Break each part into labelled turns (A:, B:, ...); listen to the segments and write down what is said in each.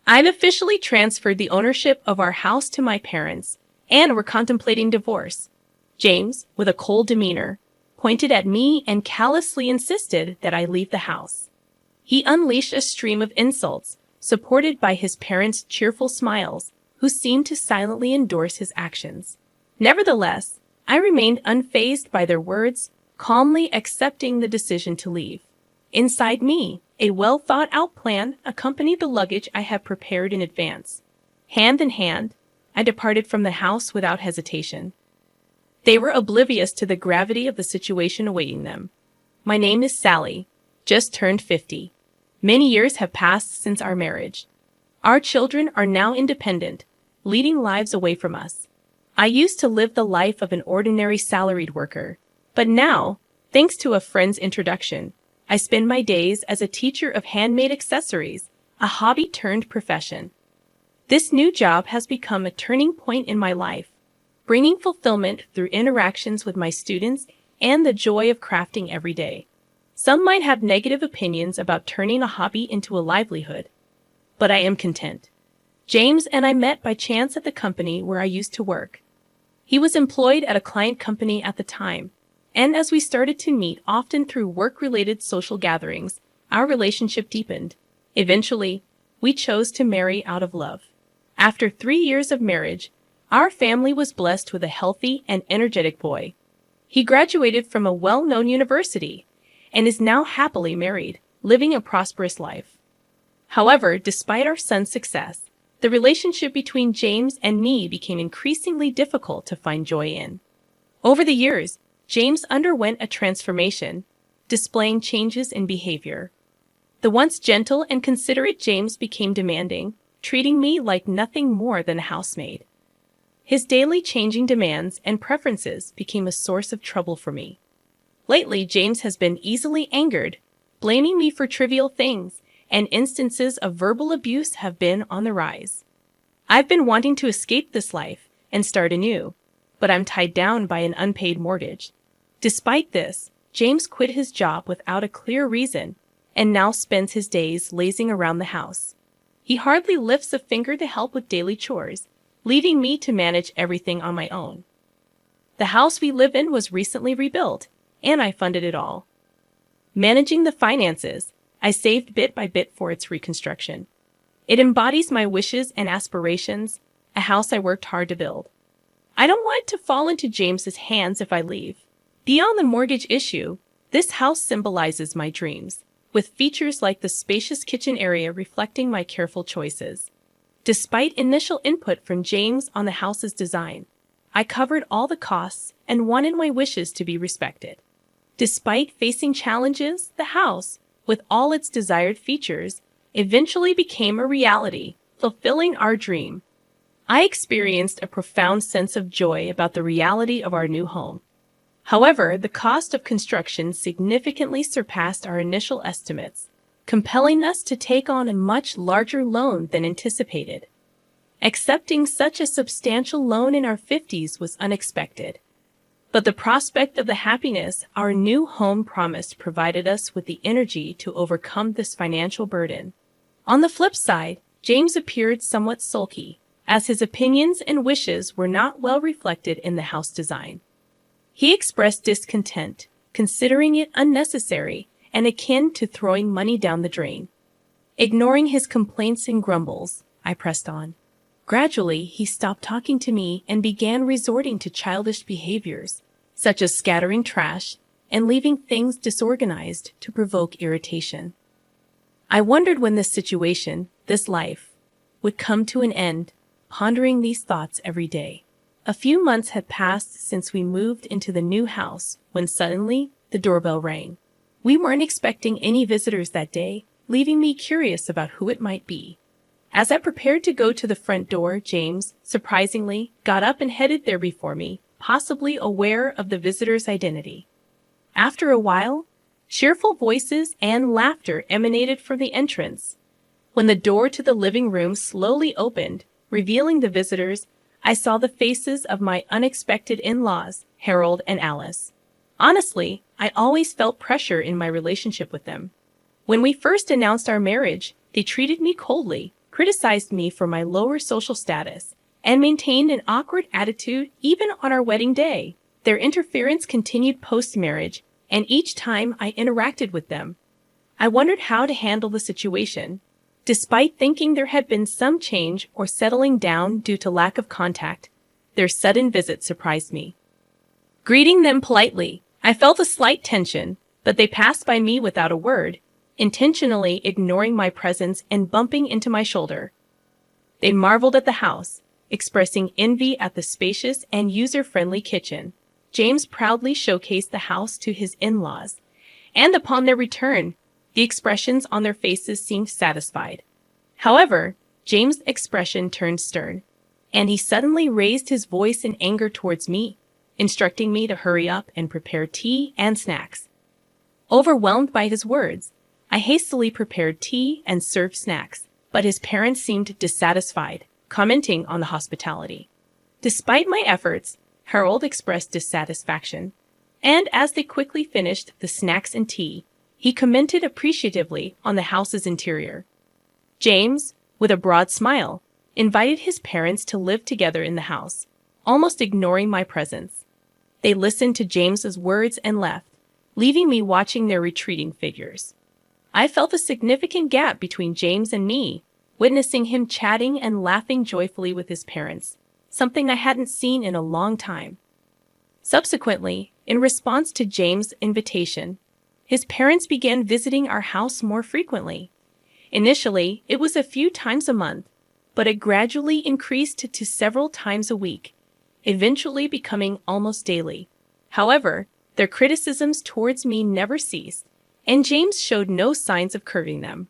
A: I've officially transferred the ownership of our house to my parents, and we're contemplating divorce. James, with a cold demeanor, pointed at me and callously insisted that I leave the house. He unleashed a stream of insults, supported by his parents' cheerful smiles, who seemed to silently endorse his actions. Nevertheless, I remained unfazed by their words, calmly accepting the decision to leave. Inside me, a well-thought-out plan accompanied the luggage I had prepared in advance. Hand in hand, I departed from the house without hesitation. They were oblivious to the gravity of the situation awaiting them. My name is Sally, just turned 50. Many years have passed since our marriage. Our children are now independent, leading lives away from us. I used to live the life of an ordinary salaried worker, but now, thanks to a friend's introduction, I spend my days as a teacher of handmade accessories, a hobby turned profession. This new job has become a turning point in my life, bringing fulfillment through interactions with my students and the joy of crafting every day. Some might have negative opinions about turning a hobby into a livelihood, but I am content. James and I met by chance at the company where I used to work. He was employed at a client company at the time, and as we started to meet often through work-related social gatherings, our relationship deepened. Eventually, we chose to marry out of love. After 3 years of marriage, our family was blessed with a healthy and energetic boy. He graduated from a well-known university and is now happily married, living a prosperous life. However, despite our son's success, the relationship between James and me became increasingly difficult to find joy in. Over the years, James underwent a transformation, displaying changes in behavior. The once gentle and considerate James became demanding, treating me like nothing more than a housemaid. His daily changing demands and preferences became a source of trouble for me. Lately, James has been easily angered, blaming me for trivial things, and instances of verbal abuse have been on the rise. I've been wanting to escape this life and start anew, but I'm tied down by an unpaid mortgage. Despite this, James quit his job without a clear reason and now spends his days lazing around the house. He hardly lifts a finger to help with daily chores, leaving me to manage everything on my own. The house we live in was recently rebuilt, and I funded it all. Managing the finances, I saved bit by bit for its reconstruction. It embodies my wishes and aspirations, a house I worked hard to build. I don't want it to fall into James's hands if I leave. Beyond the mortgage issue, this house symbolizes my dreams, with features like the spacious kitchen area reflecting my careful choices. Despite initial input from James on the house's design, I covered all the costs and wanted my wishes to be respected. Despite facing challenges, the house, with all its desired features, eventually became a reality, fulfilling our dream. I experienced a profound sense of joy about the reality of our new home. However, the cost of construction significantly surpassed our initial estimates, compelling us to take on a much larger loan than anticipated. Accepting such a substantial loan in our 50s was unexpected, but the prospect of the happiness our new home promised provided us with the energy to overcome this financial burden. On the flip side, James appeared somewhat sulky, as his opinions and wishes were not well reflected in the house design. He expressed discontent, considering it unnecessary and akin to throwing money down the drain. Ignoring his complaints and grumbles, I pressed on. Gradually, he stopped talking to me and began resorting to childish behaviors, such as scattering trash and leaving things disorganized to provoke irritation. I wondered when this situation, this life, would come to an end, pondering these thoughts every day. A few months had passed since we moved into the new house when suddenly the doorbell rang. We weren't expecting any visitors that day, leaving me curious about who it might be. As I prepared to go to the front door, James, surprisingly, got up and headed there before me, possibly aware of the visitor's identity. After a while, cheerful voices and laughter emanated from the entrance. When the door to the living room slowly opened, revealing the visitors, I saw the faces of my unexpected in-laws, Harold and Alice. Honestly, I always felt pressure in my relationship with them. When we first announced our marriage, they treated me coldly, criticized me for my lower social status, and maintained an awkward attitude even on our wedding day. Their interference continued post-marriage, and each time I interacted with them, I wondered how to handle the situation. Despite thinking there had been some change or settling down due to lack of contact, their sudden visit surprised me. Greeting them politely, I felt a slight tension, but they passed by me without a word, intentionally ignoring my presence and bumping into my shoulder. They marveled at the house, expressing envy at the spacious and user-friendly kitchen. James proudly showcased the house to his in-laws, and upon their return, the expressions on their faces seemed satisfied. However, James' expression turned stern, and he suddenly raised his voice in anger towards me, instructing me to hurry up and prepare tea and snacks. Overwhelmed by his words, I hastily prepared tea and served snacks, but his parents seemed dissatisfied, commenting on the hospitality. Despite my efforts, Harold expressed dissatisfaction, and as they quickly finished the snacks and tea, he commented appreciatively on the house's interior. James, with a broad smile, invited his parents to live together in the house, almost ignoring my presence. They listened to James's words and left, leaving me watching their retreating figures. I felt a significant gap between James and me, witnessing him chatting and laughing joyfully with his parents, something I hadn't seen in a long time. Subsequently, in response to James' invitation, his parents began visiting our house more frequently. Initially, it was a few times a month, but it gradually increased to several times a week, eventually becoming almost daily. However, their criticisms towards me never ceased, and James showed no signs of curbing them.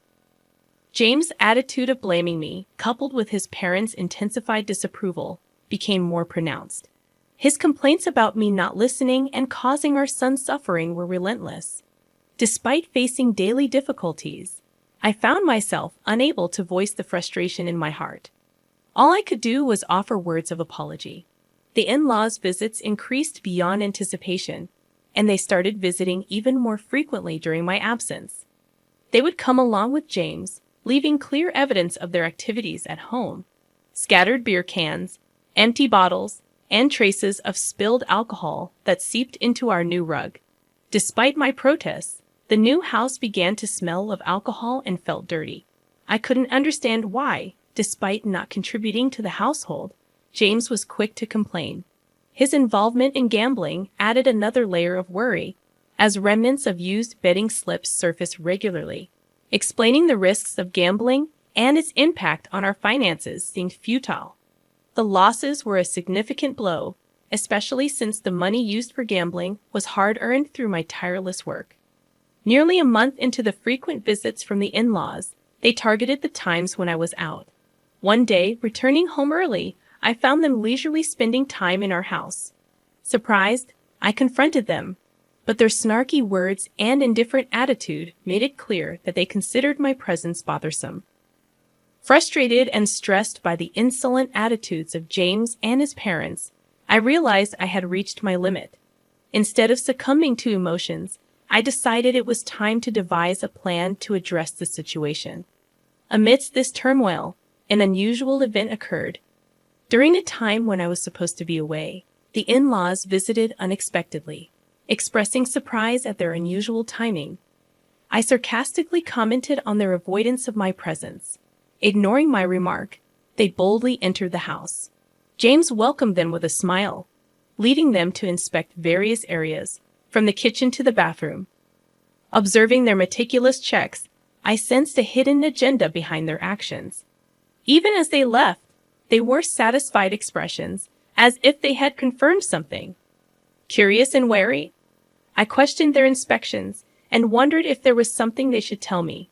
A: James' attitude of blaming me, coupled with his parents' intensified disapproval, became more pronounced. His complaints about me not listening and causing our son suffering were relentless. Despite facing daily difficulties, I found myself unable to voice the frustration in my heart. All I could do was offer words of apology. The in-laws' visits increased beyond anticipation, and they started visiting even more frequently during my absence. They would come along with James, leaving clear evidence of their activities at home: scattered beer cans, empty bottles, and traces of spilled alcohol that seeped into our new rug. Despite my protests, the new house began to smell of alcohol and felt dirty. I couldn't understand why, despite not contributing to the household, James was quick to complain. His involvement in gambling added another layer of worry, as remnants of used betting slips surfaced regularly. Explaining the risks of gambling and its impact on our finances seemed futile. The losses were a significant blow, especially since the money used for gambling was hard-earned through my tireless work. Nearly a month into the frequent visits from the in-laws, they targeted the times when I was out. One day, returning home early, I found them leisurely spending time in our house. Surprised, I confronted them, but their snarky words and indifferent attitude made it clear that they considered my presence bothersome. Frustrated and stressed by the insolent attitudes of James and his parents, I realized I had reached my limit. Instead of succumbing to emotions, I decided it was time to devise a plan to address the situation. Amidst this turmoil, an unusual event occurred. During a time when I was supposed to be away, the in-laws visited unexpectedly, expressing surprise at their unusual timing. I sarcastically commented on their avoidance of my presence. Ignoring my remark, they boldly entered the house. James welcomed them with a smile, leading them to inspect various areas, from the kitchen to the bathroom. Observing their meticulous checks, I sensed a hidden agenda behind their actions. Even as they left, they wore satisfied expressions, as if they had confirmed something. Curious and wary, I questioned their inspections and wondered if there was something they should tell me.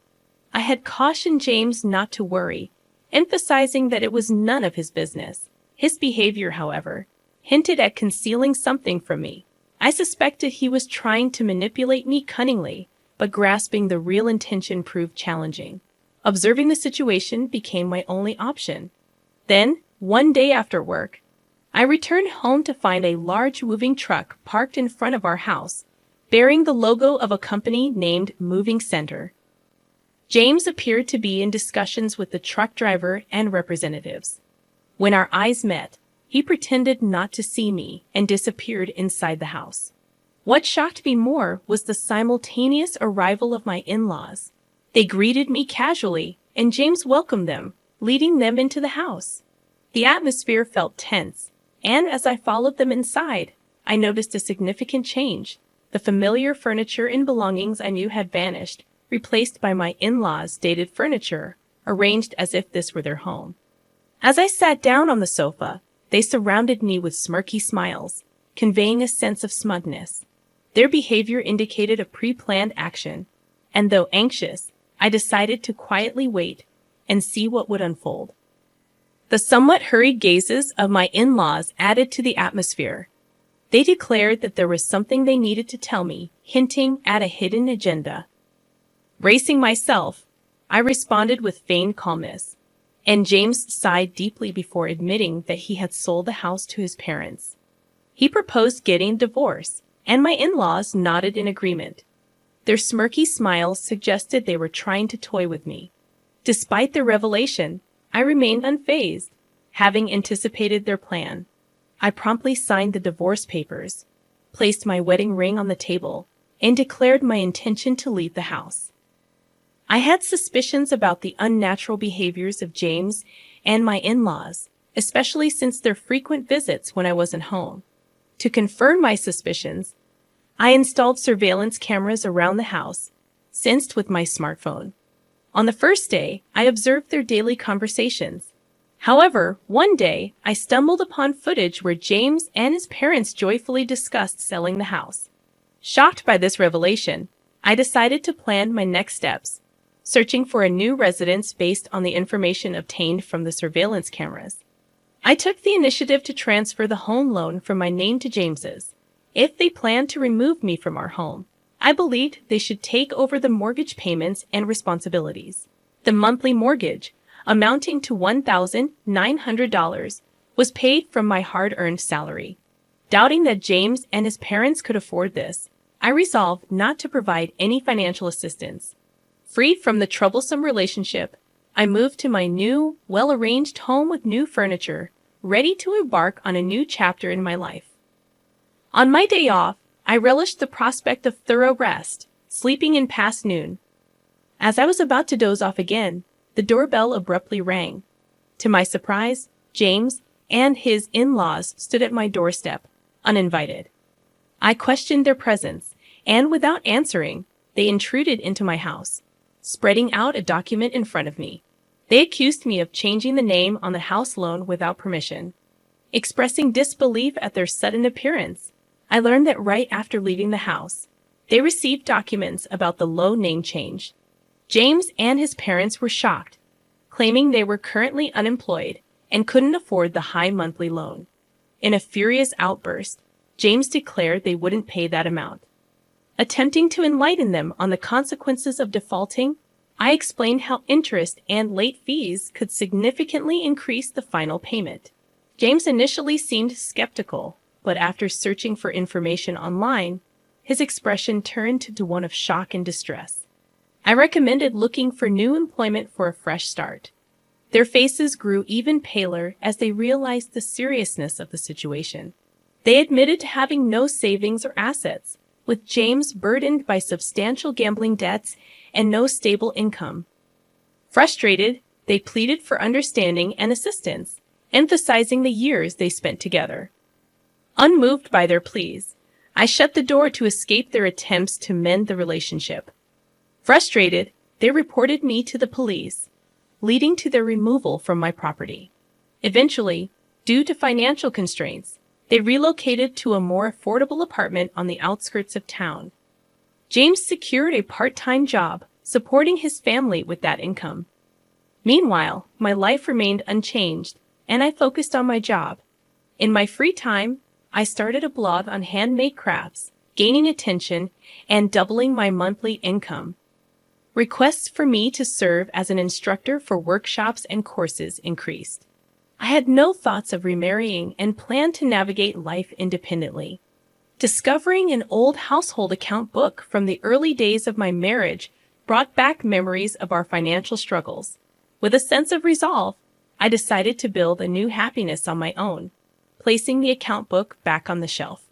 A: I had cautioned James not to worry, emphasizing that it was none of his business. His behavior, however, hinted at concealing something from me. I suspected he was trying to manipulate me cunningly, but grasping the real intention proved challenging. Observing the situation became my only option. Then, one day after work, I returned home to find a large moving truck parked in front of our house, bearing the logo of a company named Moving Center. James appeared to be in discussions with the truck driver and representatives. When our eyes met, he pretended not to see me and disappeared inside the house. What shocked me more was the simultaneous arrival of my in-laws. They greeted me casually, and James welcomed them, leading them into the house. The atmosphere felt tense, and as I followed them inside, I noticed a significant change. The familiar furniture and belongings I knew had vanished, replaced by my in-laws' dated furniture, arranged as if this were their home. As I sat down on the sofa, they surrounded me with smirky smiles, conveying a sense of smugness. Their behavior indicated a pre-planned action, and though anxious, I decided to quietly wait and see what would unfold. The somewhat hurried gazes of my in-laws added to the atmosphere. They declared that there was something they needed to tell me, hinting at a hidden agenda. Bracing myself, I responded with feigned calmness, and James sighed deeply before admitting that he had sold the house to his parents. He proposed getting a divorce, and my in-laws nodded in agreement. Their smirky smiles suggested they were trying to toy with me. Despite the revelation, I remained unfazed, having anticipated their plan. I promptly signed the divorce papers, placed my wedding ring on the table, and declared my intention to leave the house. I had suspicions about the unnatural behaviors of James and my in-laws, especially since their frequent visits when I wasn't home. To confirm my suspicions, I installed surveillance cameras around the house, synced with my smartphone. On the first day, I observed their daily conversations. However, one day, I stumbled upon footage where James and his parents joyfully discussed selling the house. Shocked by this revelation, I decided to plan my next steps, searching for a new residence based on the information obtained from the surveillance cameras. I took the initiative to transfer the home loan from my name to James's. If they planned to remove me from our home, I believed they should take over the mortgage payments and responsibilities. The monthly mortgage, amounting to $1,900, was paid from my hard-earned salary. Doubting that James and his parents could afford this, I resolved not to provide any financial assistance. Freed from the troublesome relationship, I moved to my new, well-arranged home with new furniture, ready to embark on a new chapter in my life. On my day off, I relished the prospect of thorough rest, sleeping in past noon. As I was about to doze off again, the doorbell abruptly rang. To my surprise, James and his in-laws stood at my doorstep, uninvited. I questioned their presence, and without answering, they intruded into my house, spreading out a document in front of me. They accused me of changing the name on the house loan without permission. Expressing disbelief at their sudden appearance, I learned that right after leaving the house, they received documents about the loan name change. James and his parents were shocked, claiming they were currently unemployed and couldn't afford the high monthly loan. In a furious outburst, James declared they wouldn't pay that amount. Attempting to enlighten them on the consequences of defaulting, I explained how interest and late fees could significantly increase the final payment. James initially seemed skeptical, but after searching for information online, his expression turned to one of shock and distress. I recommended looking for new employment for a fresh start. Their faces grew even paler as they realized the seriousness of the situation. They admitted to having no savings or assets, with James burdened by substantial gambling debts and no stable income. Frustrated, they pleaded for understanding and assistance, emphasizing the years they spent together. Unmoved by their pleas, I shut the door to escape their attempts to mend the relationship. Frustrated, they reported me to the police, leading to their removal from my property. Eventually, due to financial constraints, they relocated to a more affordable apartment on the outskirts of town. James secured a part-time job, supporting his family with that income. Meanwhile, my life remained unchanged, and I focused on my job. In my free time, I started a blog on handmade crafts, gaining attention and doubling my monthly income. Requests for me to serve as an instructor for workshops and courses increased. I had no thoughts of remarrying and planned to navigate life independently. Discovering an old household account book from the early days of my marriage brought back memories of our financial struggles. With a sense of resolve, I decided to build a new happiness on my own, placing the account book back on the shelf.